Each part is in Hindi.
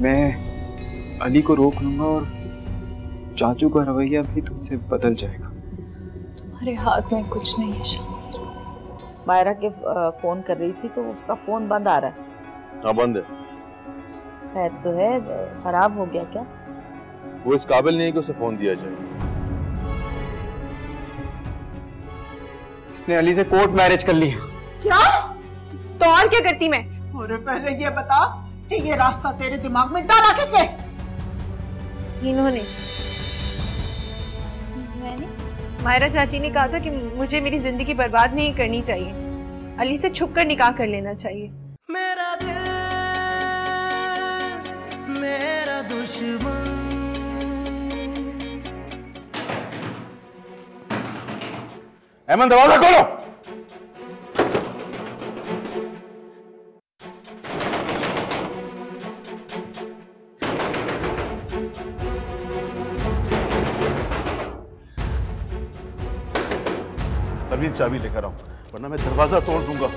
मैं अली को रोक लूंगा और चाचू का रवैया भी तुमसे बदल जाएगा। तुम्हारे हाथ में कुछ नहीं है शामिर। मायरा के फोन कर रही थी तो उसका फोन बंद आ रहा है। हाँ बंद है। खैर तो है, खराब हो गया क्या? वो इस काबिल नहीं है कि उसे फोन दिया जाए। इसने अली से कोर्ट मैरिज कर लिया। क्या? तो और क्या करती मैं? और पहले ये बता कि ये रास्ता तेरे दिमाग में डाला किसने? इन्होंने। मैंने? मायरा चाची ने कहा था कि मुझे मेरी जिंदगी बर्बाद नहीं करनी चाहिए, अली से छुपकर निकाह कर लेना चाहिए। मेरा दिल मेरा दुश्मन। अहमद दरवाजा खोलो। तभी चाबी लेकर आऊं वरना मैं दरवाजा तोड़ दूंगा।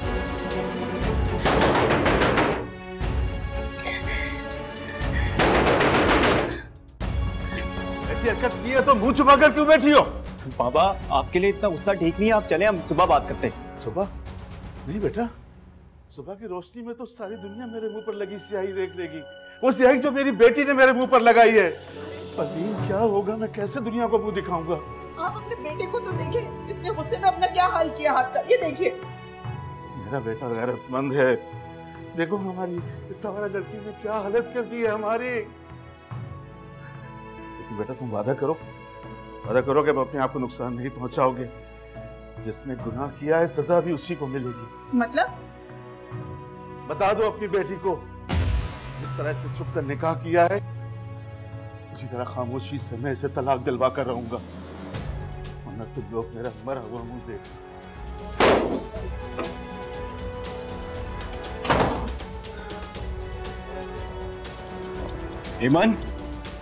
ऐसी हरकत की है तो मुंह छुपाकर क्यों बैठी हो? बाबा आपके लिए इतना गुस्सा ठीक नहीं है, आप चले, हम सुबह बात करते हैं। सुबह? नहीं बेटा, सुबह की रोशनी में तो सारी दुनिया मेरे मुंह पर लगी स्याही देख लेगी। वो स्याही जो मेरी बेटी ने मेरे मुंह पर लगाई है। अलीम क्या होगा, मैं कैसे दुनिया को मुंह दिखाऊंगा? आप अपने बेटे को तो देखें, इसने गुस्से में अपना क्या हाल किया हाथ का, ये देखिए। मेरा बेटा गैरतमंद है, देखो हमारी इस सवारा लड़की ने क्या हालत कर दी है हमारी। लेकिन बेटा तुम वादा करो कि अब अपने आप को नुकसान नहीं पहुंचाओगे। जिसने गुनाह किया है सजा भी उसी को मिलेगी। मतलब? बता दो अपनी बेटी को, जिस तरह इसने छुप कर निकाह किया है उसी तरह खामोशी से मैं इसे तलाक दिलवा कर रहूंगा, वरना तुम लोग मेरा मरा हुआ मुंह देख।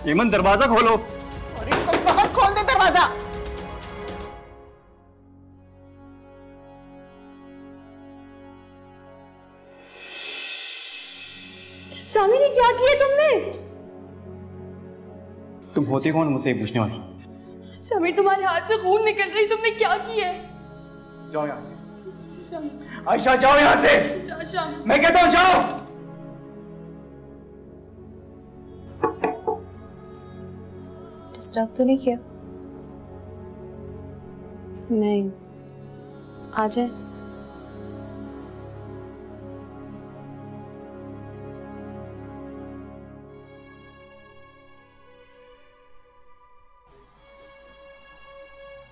ईमान दरवाजा खोलो। और इनको बहुत खोल दे दरवाजा। शामी ने क्या किया तुमने? तुम होती कौन मुझसे पूछने वाली? शामिर तुम्हारे हाथ से खून निकल रही, तुमने क्या किया है? जाओ यहाँ से। आयशा जाओ यहाँ से। मैं कहता हूँ जाओ। डिस्टर्ब तो नहीं किया? नहीं, आ जाए।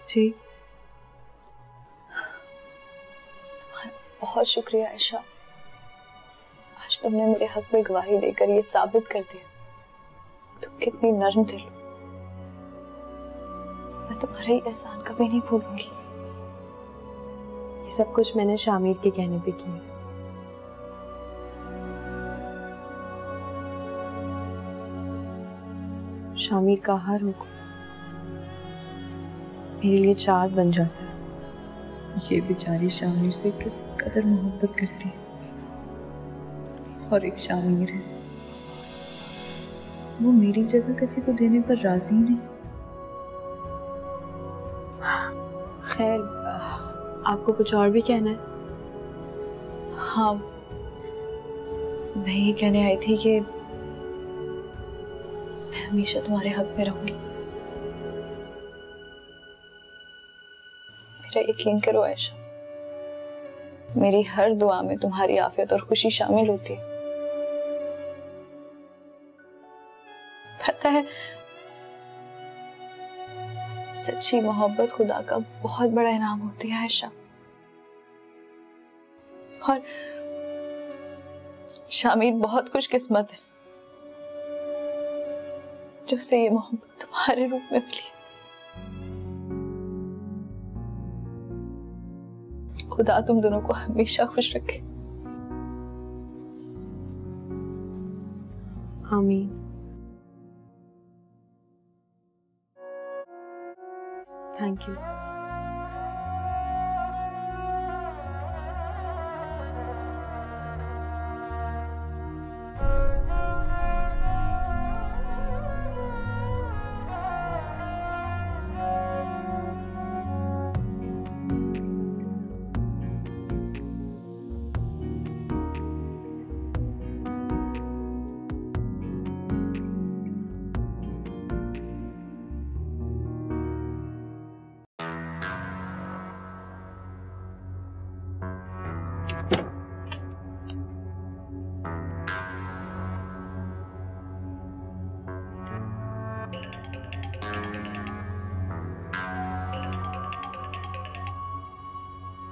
जी तुम्हारा बहुत शुक्रिया आयशा, आज तुमने मेरे हक में गवाही देकर ये साबित कर दिया तुम कितनी नर्म दिल हो। मैं तुम्हारे एहसान कभी नहीं भूलूंगी। ये सब कुछ मैंने शामिर के कहने पे किया। शामिर का हर हुक्म मेरे लिए चाँद बन जाता है। ये बेचारी शामिर से किस कदर मोहब्बत करती है, और एक शामिर है वो मेरी जगह किसी को देने पर राजी नहीं। खैर, आपको कुछ और भी कहना है? हाँ, मैं ये कहने आई थी कि मैं हमेशा तुम्हारे हक में रहूंगी। मेरा यकीन करो आयशा, मेरी हर दुआ में तुम्हारी आफियत और खुशी शामिल होती है। पता है, सच्ची मोहब्बत खुदा का बहुत बड़ा इनाम होती है आयशा, और शामिर बहुत खुशकिस्मत है जो उसे ये मोहब्बत तुम्हारे रूप में मिली। खुदा तुम दोनों को हमेशा खुश रखे। आमीन। Thank you.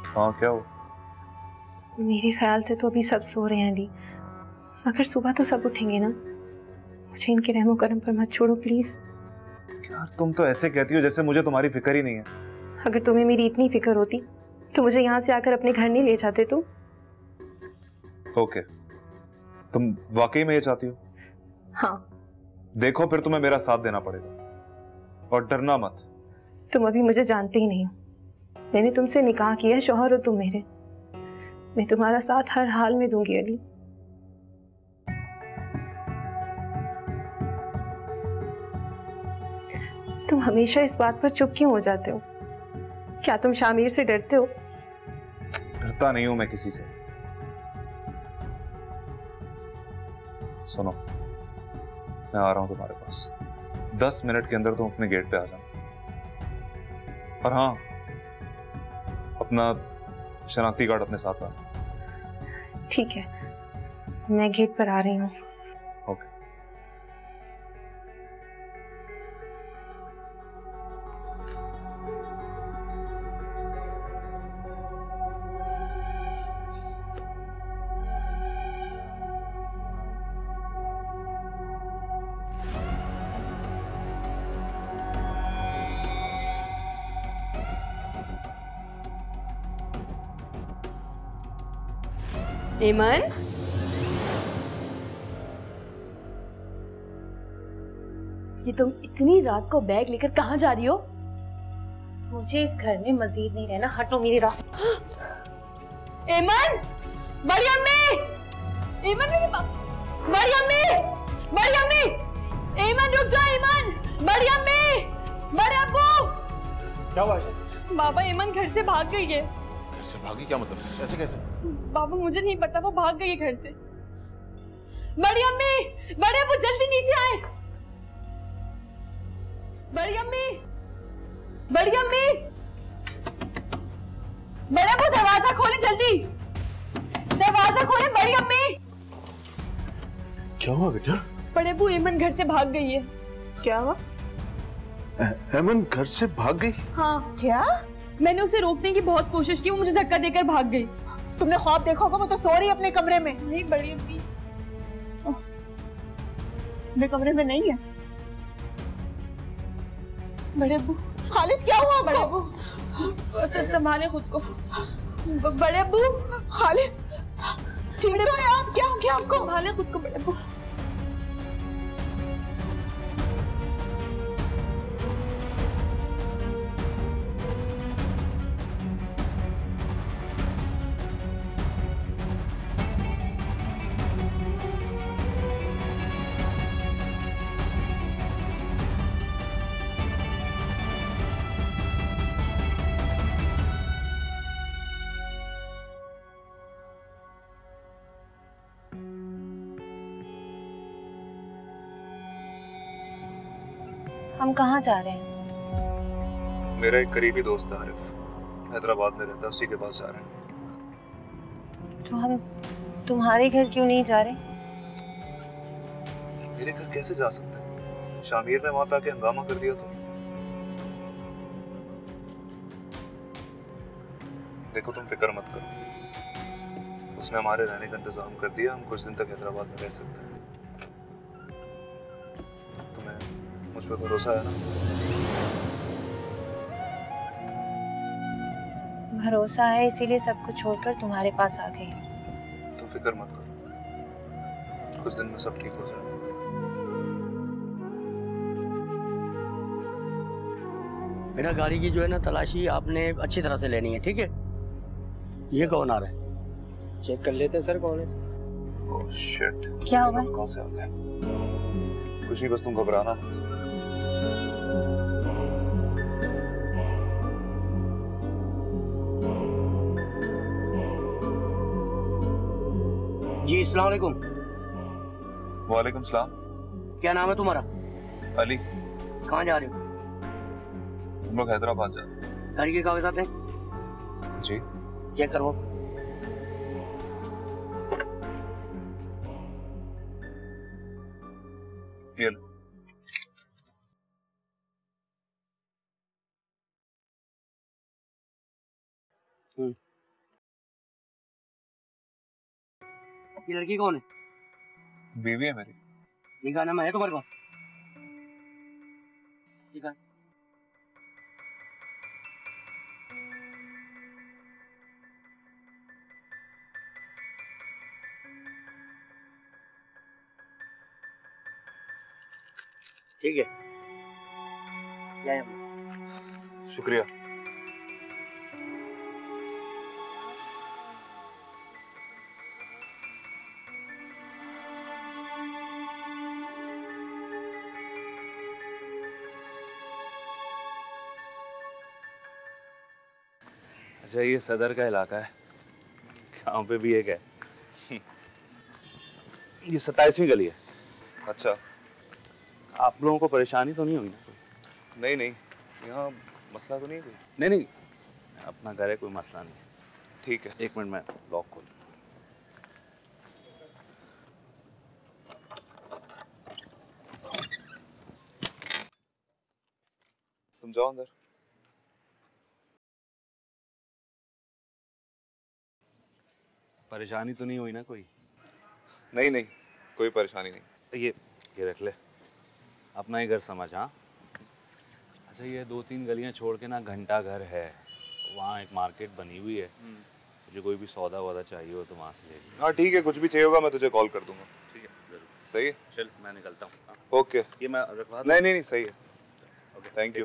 हाँ क्या हो? मेरे ख्याल से तो अभी सब सो रहे हैं अली, मगर सुबह तो सब उठेंगे ना। मुझे इनके रहमो करम पर मत छोड़ो प्लीज। यार तुम तो ऐसे कहती हो जैसे मुझे तुम्हारी फिक्र ही नहीं है। अगर तुम्हें मेरी इतनी फिक्र होती तो मुझे यहाँ से आकर अपने घर नहीं ले जाते तुम। ओके, तुम वाकई में ये चाहती हो? हाँ। देखो फिर तुम्हें मेरा साथ देना पड़ेगा और डरना मत। तुम अभी मुझे जानते ही नहीं हो। मैंने तुमसे निकाह किया, शौहर हो तुम मेरे। मैं तुम्हारा साथ हर हाल में दूंगी अली। तुम हमेशा इस बात पर चुप क्यों हो जाते हो? क्या तुम शामिर से डरते हो? डरता नहीं हूं मैं किसी से। सुनो, मैं आ रहा हूं तुम्हारे पास। 10 मिनट के अंदर तुम अपने गेट पे आ जाना। और हाँ, अपना शनाख्ती कार्ड अपने साथ लाना। ठीक है, मैं गेट पर आ रही हूँ। ओके। एमन, ये तुम इतनी रात को बैग लेकर कहाँ जा रही हो? मुझे इस घर में मजीद नहीं रहना, हटो मेरे रास्ते। एमन, बड़ी अम्मी, एमन मेरी बड़ी अम्मी, बड़ी अम्मी, एमन रुक जाओ एमन, बड़ी अम्मी, बड़े अब्बू। क्या हुआ? बाबा एमन घर से भाग गई है। घर से भागी? क्या मतलब? ऐसे कैसे? बाबा मुझे नहीं पता, वो भाग गई है घर से। बड़ी अम्मी, बड़े अब्बू जल्दी नीचे आए। बड़ी अम्मी, बड़ी अम्मी, बड़े अब्बू दरवाजा खोले जल्दी, दरवाजा खोले बड़ी अम्मी। क्या हुआ बेटा? बड़े अब्बू एमन घर से भाग गई है। क्या हुआ? हेमन घर से भाग गई? हाँ। क्या? मैंने उसे रोकने की बहुत कोशिश की, वो मुझे धक्का देकर भाग गई। तुमने ख्वाब देखा होगा, वो तो सो रही है अपने कमरे में। नहीं बड़ी अम्मी, अपने कमरे में नहीं है। बड़े अब्बू। खालिद क्या हुआ बड़े आपको? अब्बू संभाले खुद को। बड़े अब्बू। खालिद ठीक तो है आप? क्या हो गया आपको? संभाले खुद को बड़े अब्बू। हम कहाँ जा रहे हैं? मेरा एक करीबी दोस्त है आरिफ, हैदराबाद में रहता है, उसी के पास जा रहे हैं। तो हम तुम्हारे घर क्यों नहीं जा रहे? मेरे घर कैसे जा सकते हैं? शामिर ने वहां पे आके हंगामा कर दिया तो। देखो तुम फिक्र मत करो, उसने हमारे रहने का इंतजाम कर दिया। हम कुछ दिन तक हैदराबाद में रह सकते हैं। तुम्हें मुझ पर भरोसा है ना? भरोसा है, इसीलिए सब कुछ छोड़कर तुम्हारे पास आ गई। तो फिक्र मत करो, कुछ दिन में सब ठीक हो जाएगा। मेरा गाड़ी की जो है ना तलाशी आपने अच्छी तरह से लेनी है, ठीक है? ये कौन आ रहा है? चेक कर लेते हैं सर कौन है। ओह शिट, क्या हुआ? कहाँ से आ गया? कुछ नहीं, बस तुम घबराना मत। जी अस्सलाम वालेकुम। वालेकुम सलाम। क्या नाम है तुम्हारा? अली। कहाँ जा रहे हो? हम लोग हैदराबाद जा रहे हैं। गाड़ी के कागजात हैं? जी। चेक करो। ये लो। ये लड़की कौन है? बीवी है मेरी। ये गाना है तुम्हारे पास? ठीक है। ठीक है, शुक्रिया। अच्छा, ये सदर का इलाका है, गांव पे भी एक है। ये 27वीं गली है। अच्छा, आप लोगों को परेशानी तो नहीं होगी ना? नहीं नहीं, यहाँ मसला तो नहीं है कोई? नहीं नहीं, अपना घर है, कोई मसला नहीं है। ठीक है, 1 मिनट में लॉक खोल। तुम जाओ अंदर। परेशानी तो नहीं हुई ना कोई? नहीं नहीं, कोई परेशानी नहीं। ये रख ले, अपना ही घर समझ। हाँ, अच्छा, ये 2-3 गलियां छोड़ के ना घंटा घर है, वहाँ एक मार्केट बनी हुई है। मुझे कोई भी सौदा वौदा चाहिए हो तो वहाँ से ले लीजिए। हाँ ठीक है, कुछ भी चाहिए होगा मैं तुझे कॉल कर दूंगा। ठीक है, जरूर। सही है, चल मैं निकलता हूँ। हाँ? ओके। ये मैं रखवा दूँ? नहीं नहीं नहीं, सही है। Okay, thank you.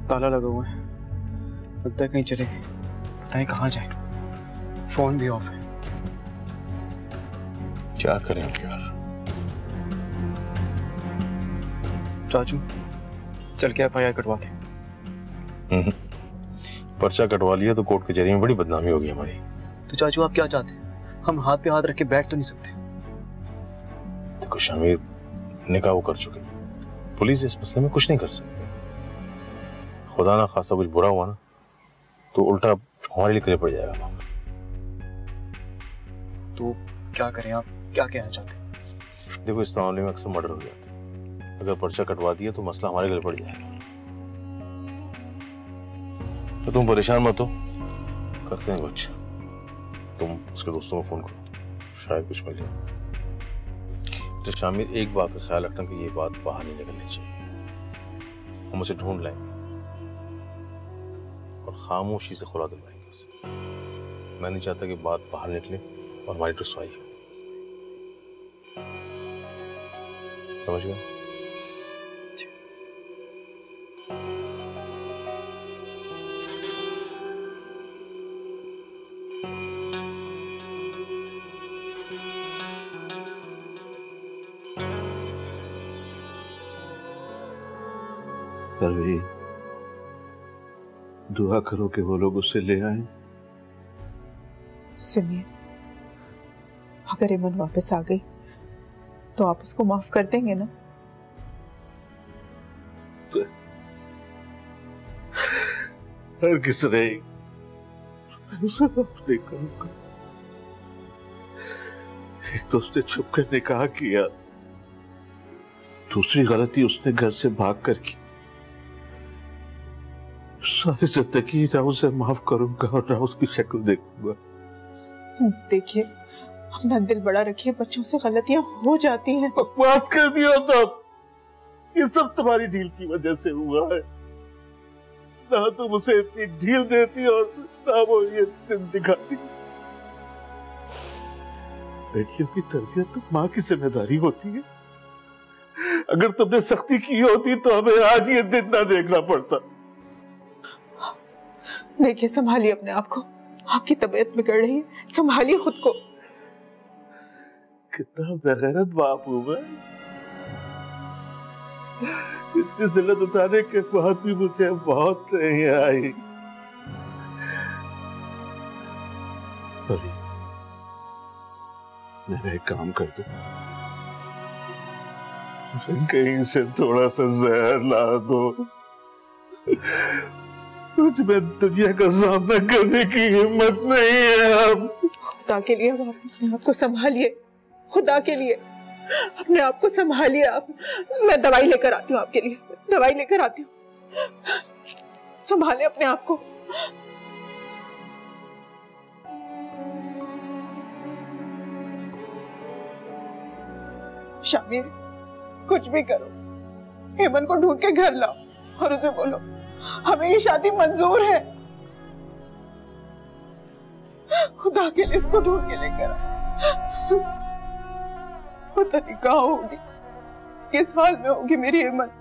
ताला लगा हुआ है, लगता है कहीं चले गए। पता नहीं कहाँ जाए, फोन भी ऑफ है। क्या करें अब यार? चाचू, चल के FIR कटवाते। पर्चा कटवा लिया तो कोर्ट कचहरी में बड़ी बदनामी होगी हमारी। तो चाचू आप क्या चाहते हैं? हम हाथ पे हाथ रख के बैठ तो नहीं सकते। देखो शामिर, निकाह वो कर चुके, पुलिस इस मसले में कुछ नहीं कर सकती। खुदा ना खासा कुछ बुरा हुआ ना तो उल्टा हमारे लिए करे पड़ जाएगा मामला। तो क्या करें, आप क्या कहना चाहते हैं? देखो, इस मामले में अक्सर मर्डर हो जाते हैं। अगर पर्चा कटवा दिया तो मसला हमारे गले पड़ जाएगा। तो तुम परेशान मत हो, करते हैं कुछ। तुम उसके दोस्तों को फोन करो, शायद कुछ मिल जाए। तो शामिर, एक बात का ख्याल रखना कि ये बात बाहर नहीं निकलनी चाहिए। हम उसे ढूंढ लाएंगे और खामोशी से खुला दिलवाएंगे उसे। मैं नहीं चाहता कि बात बाहर निकले और हमारी रुसवाई हो। समझ गए? परवीन, दुआ करो कि वो लोग उसे ले आए। सुनिए, अगर इमन वापस आ गई तो आप उसको माफ कर देंगे ना? हर किस नहीं, उसे माफ नहीं करूंगा। एक तो उसने छुप कर निकाह किया, दूसरी गलती उसने घर से भाग कर की। सारी जिंदगी ना उसे माफ करूंगा और ना उसकी शक्ल देखूंगा। देखिए, अपना दिल बड़ा रखिए, बच्चों से गलतियां हो जाती हैं। बकवास कर दिया तब। ये सब तुम्हारी ढील की वजह से हुआ है। ना तुम उसे इतनी ढील देती और ना वो ये दिन दिखाती। बेटियों की तरबियत तो माँ की जिम्मेदारी होती है। अगर तुमने सख्ती की होती तो हमें आज ये दिन ना देखना पड़ता। देखिए, संभालिए अपने आप को, आपकी तबीयत बिगड़ रही है, संभालिए खुद को। कितना बेगैरत बाप हूं मैं। इतनी जिल्लत उठाने के बाद भी मुझे बहुत नहीं आई। मेरा एक काम कर दो, मुझे कहीं से थोड़ा सा जहर ला दो। मुझ में दुनिया का सामना करने की हिम्मत नहीं है अब। खुदा के लिए आप अपने आप को संभालिए, खुदा के लिए अपने आप को संभालिए आप। मैं दवाई लेकर आती हूँ आपके लिए, दवाई लेकर आती हूँ। संभाले अपने आप को। शामिर, कुछ भी करो, हेमंत को ढूंढ के घर लाओ और उसे बोलो हमें ये शादी मंजूर है। खुदा के लिए इसको ढूंढ के लेकर आओ। पता नहीं कहाँ होगी, किस हाल में होगी मेरी हेमंत।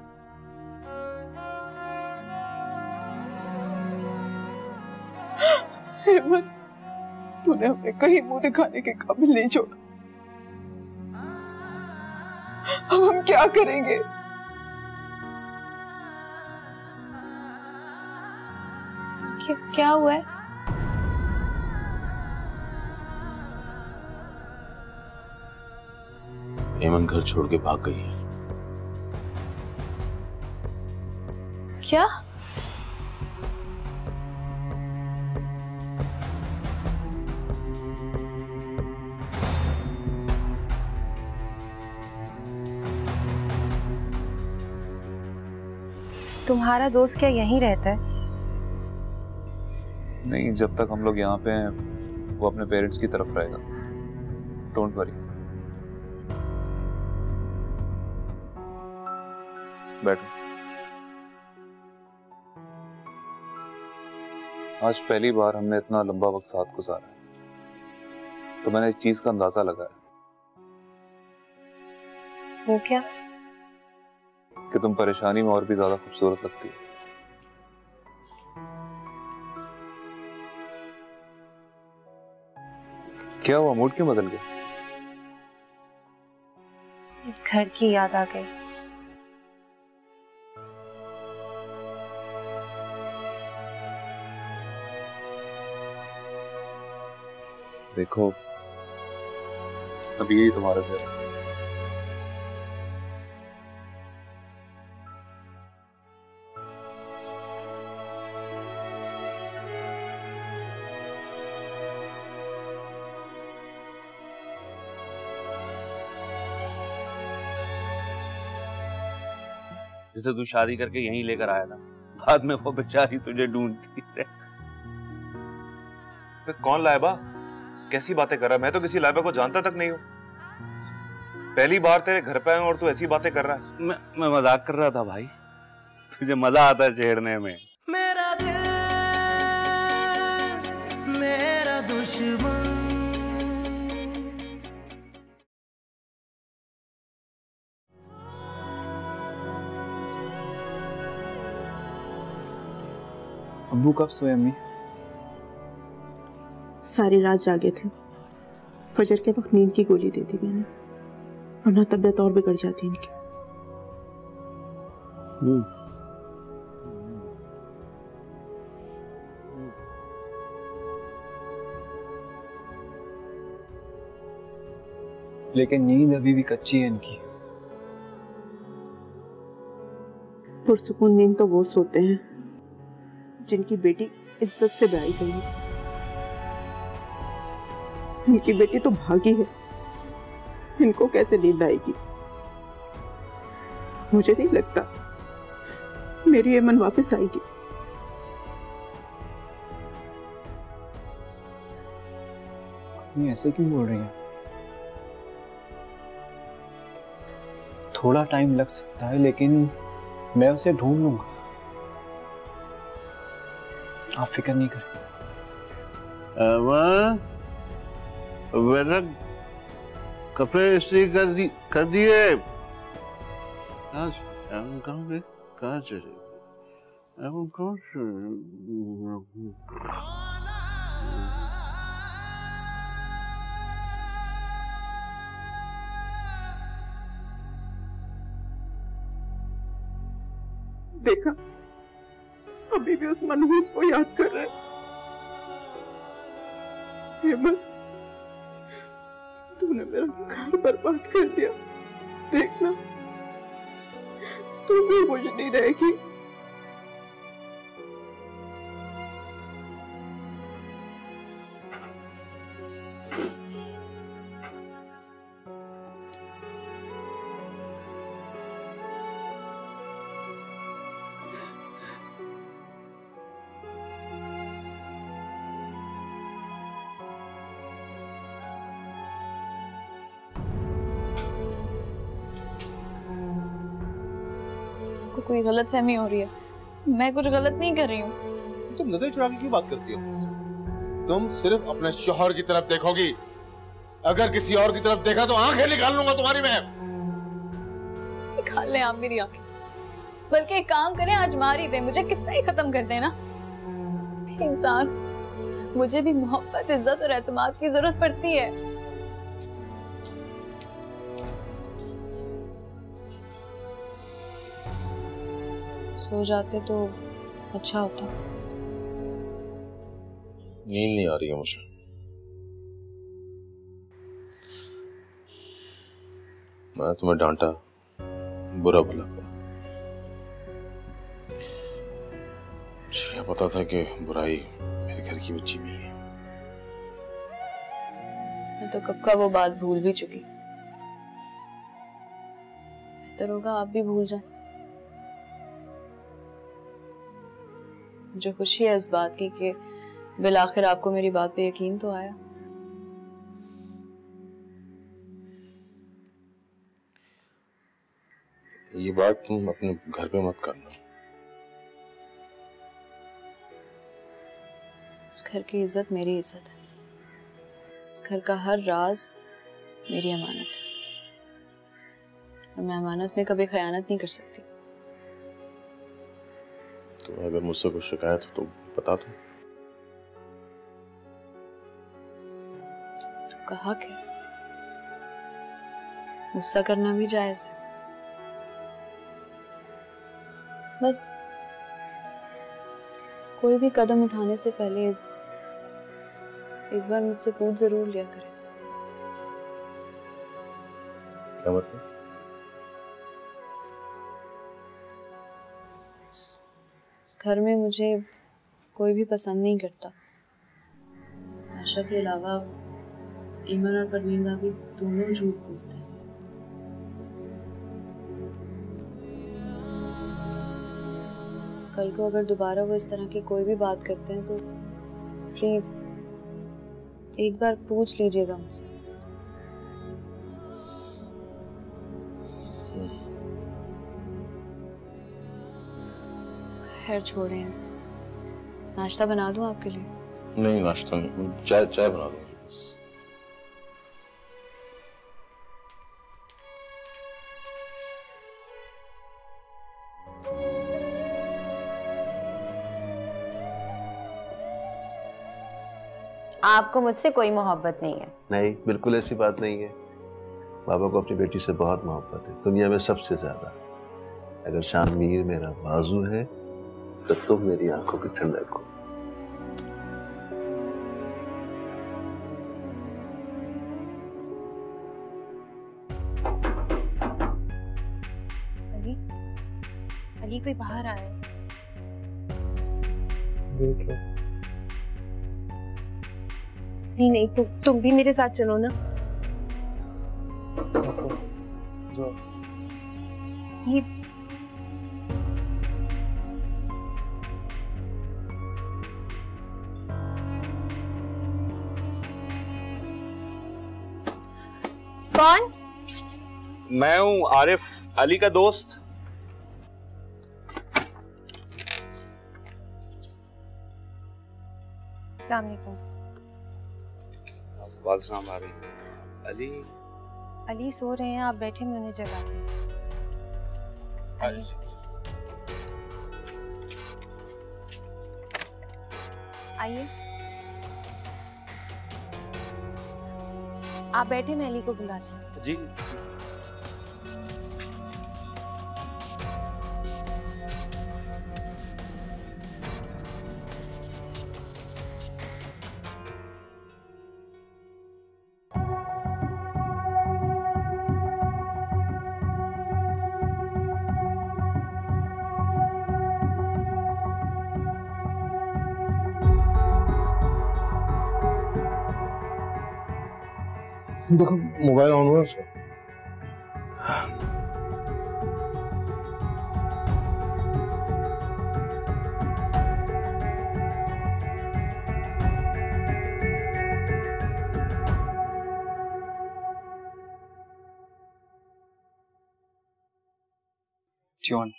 हेमंत, तूने हमें कहीं मुंह दिखाने के काबिल नहीं छोड़ा। अब हम क्या करेंगे? क्या हुआ है? हेमंत घर छोड़ के भाग गई है। क्या? तुम्हारा दोस्त क्या यहीं रहता है? नहीं, जब तक हम लोग यहाँ पे हैं वो अपने पेरेंट्स की तरफ रहेगा। Don't worry. बैठो। आज पहली बार हमने इतना लंबा वक्त साथ गुजारा है, तो मैंने एक चीज का अंदाजा लगाया। वो क्या? कि तुम परेशानी में और भी ज्यादा खूबसूरत लगती हो। क्या हुआ, मूड क्यों बदल गया? घर की याद आ गई। देखो, अब यही तुम्हारा घर है। जिसे तू शादी करके यहीं लेकर आया था, बाद में वो बेचारी तुझे ढूंढती रहे। कौन लाइबा? कैसी बातें कर रहा है? मैं तो किसी लाइबा को जानता तक नहीं हूँ। पहली बार तेरे घर पे आया और तू ऐसी बातें कर रहा है। मैं मजाक कर रहा था भाई, तुझे मजा आता है छेड़ने में। मेरा दिल मेरा दुश्मन। अब्बू कब सोए अम्मी? सारी रात जागे थे। फजर के वक्त नींद की गोली दे दी मैंने, वरना तबीयत और बिगड़ जाती इनकी। लेकिन नींद अभी भी कच्ची है इनकी। पुरसुकून नींद तो वो सोते हैं जिनकी बेटी इज्जत से ब्याही गई है। इनकी बेटी तो भागी है, इनको कैसे नींद आएगी? मुझे नहीं लगता मेरी एमन वापस आएगी। ये ऐसे क्यों बोल रही हैं? थोड़ा टाइम लग सकता है, लेकिन मैं उसे ढूंढ लूंगा। आप फिक्र नहीं करें। बेटा, कपड़े इस्त्री कर दिए। कहाँ गए? कहाँ चले? देखा, अभी भी उस मनहूस को याद कर रहे। हेमंत, तूने मेरा घर बर्बाद कर दिया। देखना तू भी खुश नहीं रहेगी। कोई गलतफहमी हो रही है, मैं कुछ गलत नहीं कर रही हूँ। तुम नजर चुरा के क्यों बात करती हो मुझसे? तुम सिर्फ अपने शौहर की तरफ देखोगी, अगर किसी और की तरफ देखा तो आंखें निकाल लूंगा तुम्हारी मैं। निकाल ले आप मेरी आंखें, बल्कि एक काम करें, आज मार ही दे मुझे, किस्सा ही खत्म कर देना। इंसान, मुझे भी मोहब्बत, इज्जत और एतमाद की जरूरत पड़ती है। सो जाते तो अच्छा होता। नींद नहीं आ रही है मुझे। मैं तुम्हें डांटा, बुरा भला करा। मुझे पता था कि बुराई मेरे घर की बच्ची में है। मैं तो कब का वो बात भूल भी चुकी। बेहतर होगा आप भी भूल जाएं। मुझे खुशी है इस बात की कि बिलाखिर आपको मेरी बात पे यकीन तो आया। ये बात तुम अपने घर पे मत करना। इस घर की इज्जत मेरी इज्जत है। इस घर का हर राज मेरी अमानत है और मैं अमानत में कभी खयानत नहीं कर सकती। तुम्हें अगर मुझसे कुछ शिकायत हो तो बता दो। तो कहा कि गुस्सा करना भी जायज है, बस कोई भी कदम उठाने से पहले एक बार मुझसे पूछ जरूर लिया करें। क्या मतलब? इस घर में मुझे कोई भी पसंद नहीं करता। आशा के अलावा ईमन और परवीन भाभी दोनों झूठ बोलते हैं। कल को अगर दोबारा वो इस तरह की कोई भी बात करते हैं तो प्लीज एक बार पूछ लीजिएगा मुझसे। खैर छोड़ें, नाश्ता बना दूं आपके लिए? नहीं, नाश्ता नहीं, चाय बना दो। आपको मुझसे कोई मोहब्बत नहीं है? नहीं, बिल्कुल ऐसी बात नहीं है। बाबा को अपनी बेटी से बहुत मोहब्बत है, दुनिया में सबसे ज्यादा। अगर शामिर मेरा बाजू है तो तुम मेरी आंखों की ठंडक हो। अली, अली कोई बाहर आया है। देख लो। नहीं नहीं, तुम भी मेरे साथ चलो ना। जो ये कौन? मैं हूँ आरिफ, अली का दोस्त। अस्सलाम वालेकुम। वालेकुम आ रही। अली अली सो रहे हैं, आप बैठे, मैं उन्हें जगाती हूँ। आइए, आप बैठे, मैं अली को बुलाती हूँ। जी। देखो मोबाइल ऑन हुआ उसका। John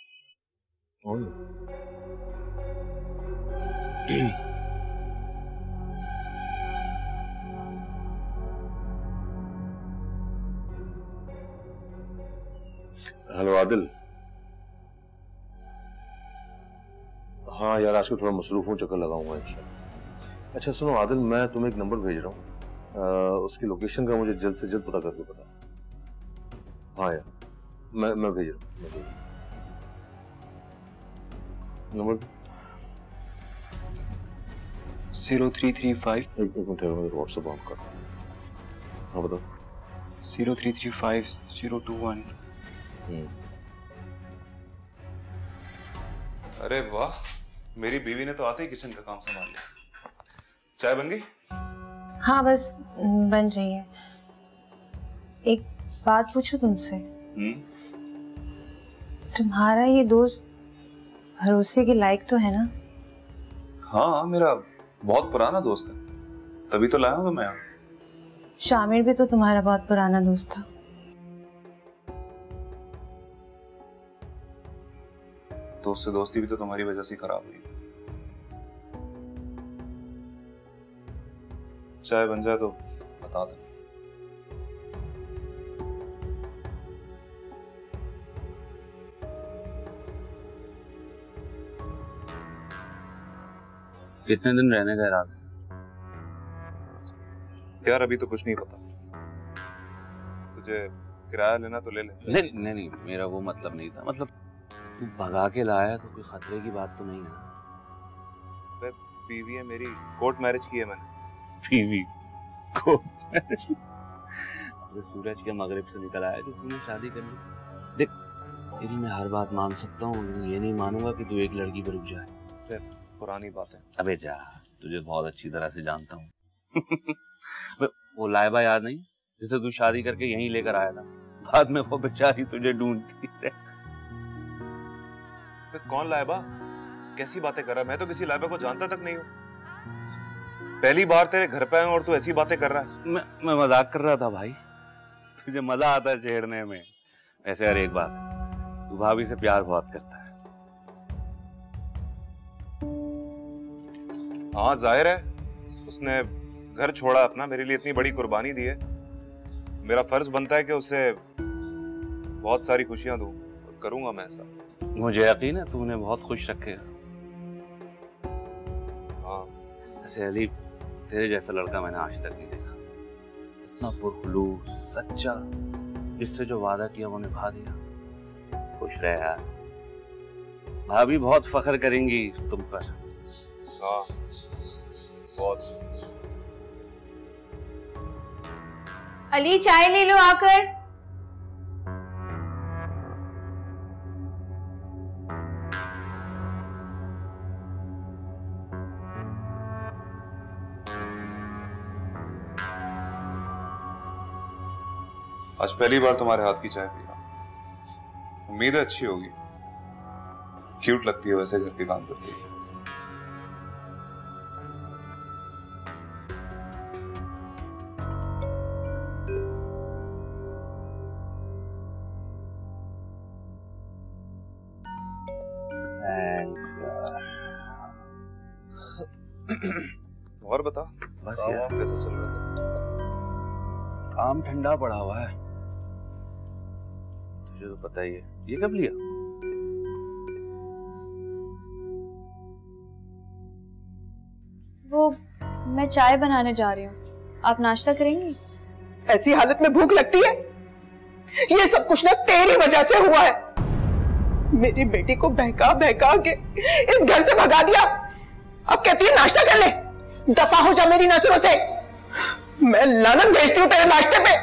hello Adil. हाँ यार आजकल थोड़ा मसरूफ हूँ, चक्कर लगाऊंगा इंशाल्लाह। अच्छा सुनो आदिल, मैं तुम्हें एक नंबर भेज रहा हूँ, उसकी लोकेशन का मुझे जल्द से जल्द पता करके बता। हाँ यार मैं भेज रहा हूँ। नंबर 0335 एक मिनट व्हाट्सएप ऑन कर। हाँ बताओ। 0335 021। अरे वाह, मेरी बीवी ने तो आते ही किचन का काम संभाल लिया। चाय बन गई? हाँ बस बन रही है। एक बात पूछूं तुमसे? तुम्हारा ये दोस्त भरोसे के लायक तो है ना? हाँ मेरा बहुत पुराना दोस्त है, तभी तो लाया हूं तो मैं यहाँ। शामिर भी तो तुम्हारा बहुत पुराना दोस्त था। दोस्त से दोस्ती भी तो तुम्हारी वजह से खराब हुई। चाय बन जाए तो बता दो। कितने दिन रहने का इरादा? यार अभी तो कुछ नहीं पता, तुझे किराया लेना तो ले ले। नहीं मेरा वो मतलब नहीं था, मतलब तू भगा के लाया तो कोई खतरे की बात तो नहीं है ना? बीवी है मेरी, कोर्ट मैरिज की है मैंने। बीवी कोर्ट मैरिज? अरे सूरज के मगरिब से निकल आया कि तूने शादी कर ली। देख तेरी मैं हर बात मान सकता हूँ, ये नहीं मानूंगा कि तू एक लड़की पर रुक जाए। पुरानी बात है। अबे जा, तुझे बहुत अच्छी तरह से जानता हूँ। वो लाइबा याद नहीं जिसे तू शादी करके यहीं लेकर आया था? बाद में वो बेचारी तुझे ढूंढती रही। कौन लाइबा? कैसी बातें कर रहा है? मैं तो किसी लाइबा को जानता तक नहीं हूँ। पहली बार तेरे घर पे आया और तू ऐसी बातें कर रहा है। मैं मजाक कर रहा था भाई, तुझे मजा आता है छेड़ने में। वैसे यार एक बात, तू भाभी से प्यार बहुत करता है। हाँ जाहिर है, उसने घर छोड़ा अपना, मेरे लिए इतनी बड़ी कुर्बानी दी है। मेरा फर्ज बनता है कि उसे बहुत सारी खुशियां दूं, और करूंगा मैं ऐसा। मुझे यकीन है तू उन्हें बहुत खुश रखेगा। हाँ ऐसे अली, तेरे जैसा लड़का मैंने आज तक नहीं देखा। इतना पुरखुलूस, सच्चा, जिससे जो वादा किया वो निभा दिया। खुश रहे यार, भाभी बहुत फख्र करेंगी तुम पर। हाँ बहुत। अली चाय ले लो आकर। आज पहली बार तुम्हारे हाथ की चाय पी रहा हूं। उम्मीद है अच्छी होगी। क्यूट लगती है वैसे, घर के काम करती है। और बता, बस यार कैसा चल रहा था? काम ठंडा पड़ा हुआ है, तुझे तो पता ही है। ये कब लिया? वो मैं चाय बनाने जा रही हूँ, आप नाश्ता करेंगी? ऐसी हालत में भूख लगती है? ये सब कुछ ना तेरी वजह से हुआ है। मेरी बेटी को बहका बहका के इस घर से भगा दिया। अब कहती है नाश्ता कर ले। दफा हो जा मेरी नजरों से। मैं लानत भेजती हूँ तेरे नाश्ते पे।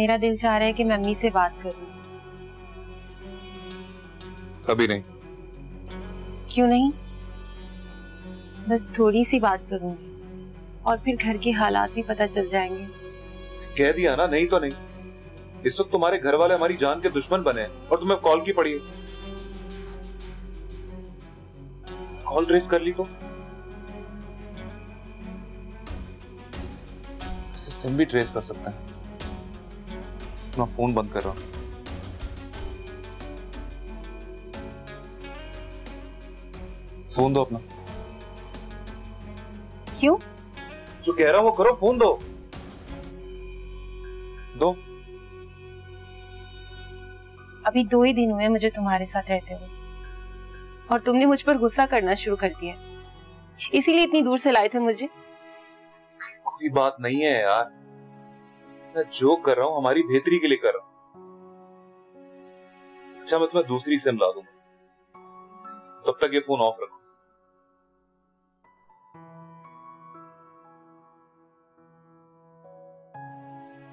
मेरा दिल चाह रहा है कि मैं अम्मी से बात करूं। अभी नहीं। क्यों नहीं? बस थोड़ी सी बात करूंगी और फिर घर के हालात भी पता चल जाएंगे। कह दिया ना, नहीं तो नहीं। इस वक्त तुम्हारे घर वाले हमारी जान के दुश्मन बने हैं और तुम्हें कॉल की पड़ी है। कॉल ट्रेस कर ली तो सिम भी ट्रेस कर सकते हैं। अपना फोन बंद कर रहा हूं। फोन दो अपना। क्यों? जो कह रहा हूं वो करो, फोन दो। दो। अभी 2 ही दिन हुए मुझे तुम्हारे साथ रहते हुए और तुमने मुझ पर गुस्सा करना शुरू कर दिया, इसीलिए इतनी दूर से लाए थे मुझे। कोई बात नहीं है यार, मैं जो कर रहा हूं हमारी बेहतरी के लिए कर रहा हूं। अच्छा, मैं तुम्हें दूसरी सिम ला दूंगा, तब तक ये फोन ऑफ रखो।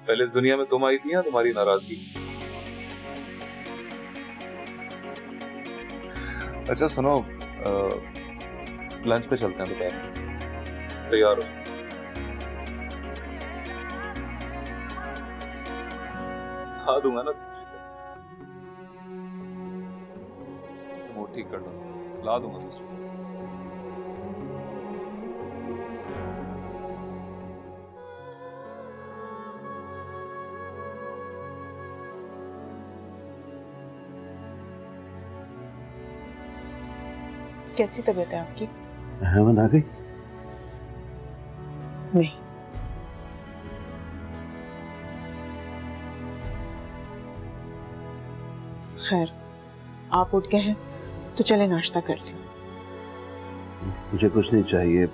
पहले इस दुनिया में तुम आई थी या तुम्हारी नाराजगी? अच्छा सुनो, लंच पे चलते हैं दोपहर। तैयार हो? हाँ दूंगा ना दूसरी से। वो ठीक कर लो, ला दूंगा दूसरी से। कैसी तबीयत है आपकी? अहमद आ गई? नहीं। खैर, आप उठ गए हैं तो चले नाश्ता कर लें। मुझे कुछ नहीं चाहिए,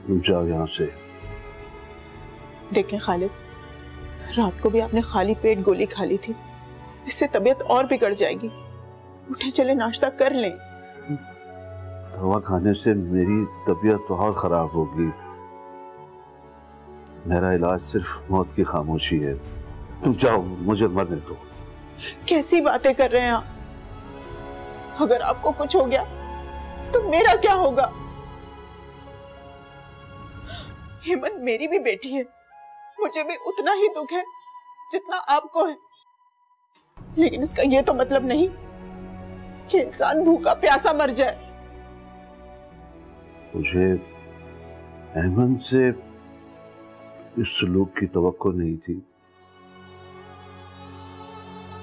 तुम जाओ यहाँ से। देखें खालिद, रात को भी आपने खाली पेट गोली खा ली थी, इससे तबीयत और बिगड़ जाएगी। उठे चले नाश्ता कर लें। दवा खाने से मेरी तबीयत बहुत खराब होगी। मेरा इलाज सिर्फ मौत की खामोशी है। तुम जाओ, मुझे मरने दो। कैसी बातें कर रहे हैं आप? अगर आपको कुछ हो गया तो मेरा क्या होगा? हेमंत मेरी भी बेटी है, मुझे भी उतना ही दुख है जितना आपको है, लेकिन इसका ये तो मतलब नहीं कि इंसान भूखा प्यासा मर जाए। मुझे अहमद से इस सलूक की तवक्को नहीं थी।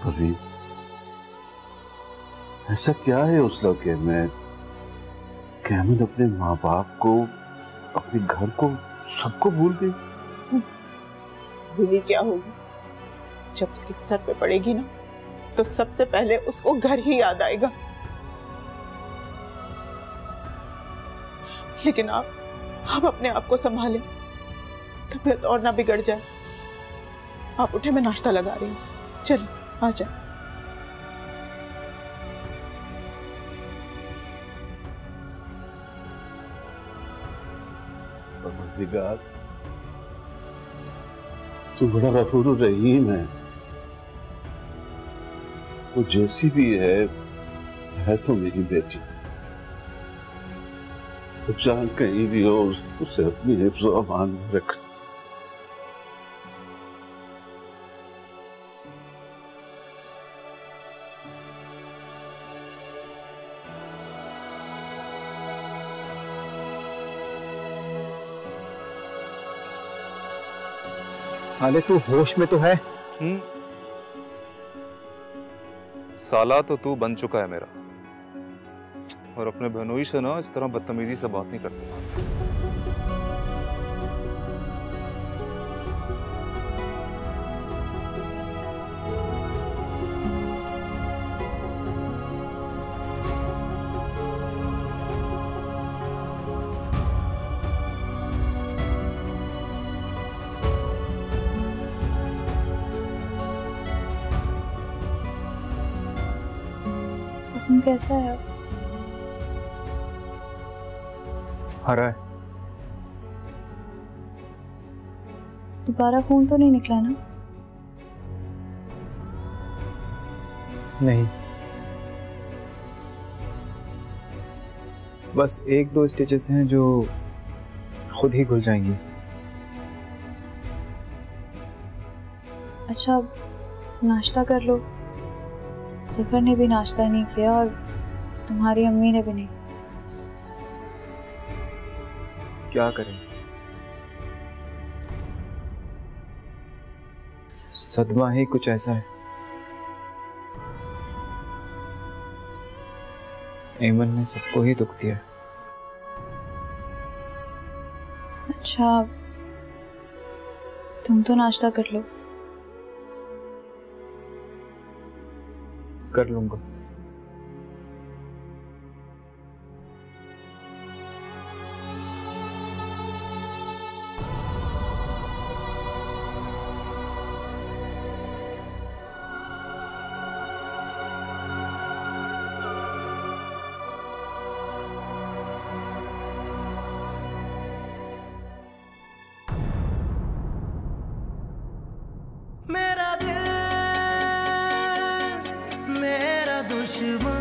कभी ऐसा क्या है उस लड़के में कि अहमद अपने माँ बाप को, अपने घर को, सबको भूल गई? भूली क्या होगी? जब उसके सर पे पड़ेगी ना तो सबसे पहले उसको घर ही याद आएगा। लेकिन आप अपने आप को संभालें, तबीयत और ना बिगड़ जाए। आप उठे, मैं नाश्ता लगा रही हूँ। चल आ जाए। परवरदिगार, तू बड़ा गफूर रहीम है। वो जैसी भी है तो मेरी बेटी। वो चाहे कहीं भी हो, उसे अपनी हिफ्ज़ व अमान में रख। साले तू होश में तो है? साला तो तू बन चुका है मेरा, और अपने बहनोई से ना इस तरह बदतमीजी से बात नहीं करते। सपन कैसा है? हरा है। दोबारा खून तो नहीं निकला ना? नहीं, बस 1-2 स्टिचेस हैं जो खुद ही घुल जाएंगी। अच्छा, नाश्ता कर लो। जफर ने भी नाश्ता नहीं किया और तुम्हारी अम्मी ने भी नहीं। क्या करें? सदमा ही कुछ ऐसा है। ऐमन ने सबको ही दुख दिया। अच्छा, तुम तो नाश्ता कर लो। कर लूंगा। मेरा दिल मेरा दुश्मन